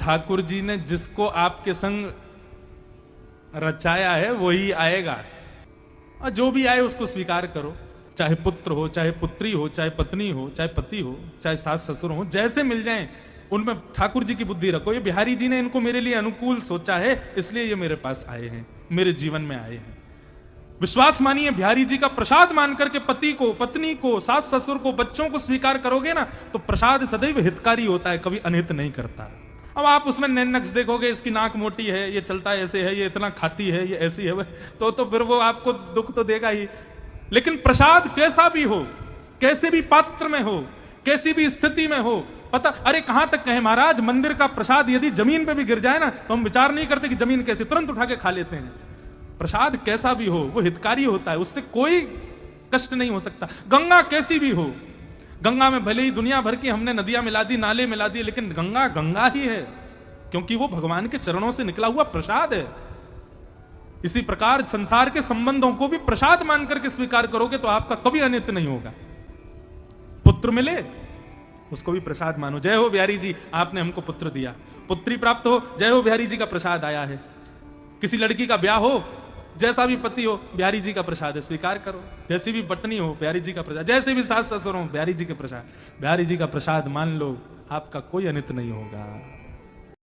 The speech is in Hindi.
ठाकुर जी ने जिसको आपके संग रचाया है वही आएगा, और जो भी आए उसको स्वीकार करो, चाहे पुत्र हो, चाहे पुत्री हो, चाहे पत्नी हो, चाहे पति हो, चाहे सास ससुर हो, जैसे मिल जाएं उनमें ठाकुर जी की बुद्धि रखो। ये बिहारी जी ने इनको मेरे लिए अनुकूल सोचा है, इसलिए ये मेरे पास आए हैं, मेरे जीवन में आए हैं। विश्वास मानिए, बिहारी जी का प्रसाद मान करके पति को, पत्नी को, सास ससुर को, बच्चों को स्वीकार करोगे ना, तो प्रसाद सदैव हितकारी होता है, कभी अनहित नहीं करता। अब आप उसमें नैनक्स देखोगे, इसकी नाक मोटी है, ये चलता ऐसे है, ये इतना खाती है, ये ऐसी है, तो फिर वो आपको दुख तो देगा ही। लेकिन प्रसाद कैसा भी हो, कैसे भी पात्र में हो, कैसी भी स्थिति में हो, पता, अरे कहां तक कहे महाराज, मंदिर का प्रसाद यदि जमीन पे भी गिर जाए ना, तो हम विचार नहीं करते कि जमीन कैसी, तुरंत उठा के खा लेते हैं। प्रसाद कैसा भी हो वो हितकारी होता है, उससे कोई कष्ट नहीं हो सकता। गंगा कैसी भी हो, गंगा में भले ही दुनिया भर की हमने नदियां मिला दी, नाले मिला दिए, लेकिन गंगा गंगा ही है, क्योंकि वो भगवान के चरणों से निकला हुआ प्रसाद है। इसी प्रकार संसार के संबंधों को भी प्रसाद मान करके स्वीकार करोगे तो आपका कभी अनित नहीं होगा। पुत्र मिले उसको भी प्रसाद मानो, जय हो बिहारी जी, आपने हमको पुत्र दिया। पुत्री प्राप्त हो, जय हो बिहारी जी का प्रसाद आया है। किसी लड़की का ब्याह हो, जैसा भी पति हो, बिहारी जी का प्रसाद है, स्वीकार करो। जैसी भी पत्नी हो, बिहारी जी का प्रसाद, जैसे भी सास ससुर हो, बिहारी जी के प्रसाद, बिहारी जी का प्रसाद मान लो, आपका कोई अनित नहीं होगा।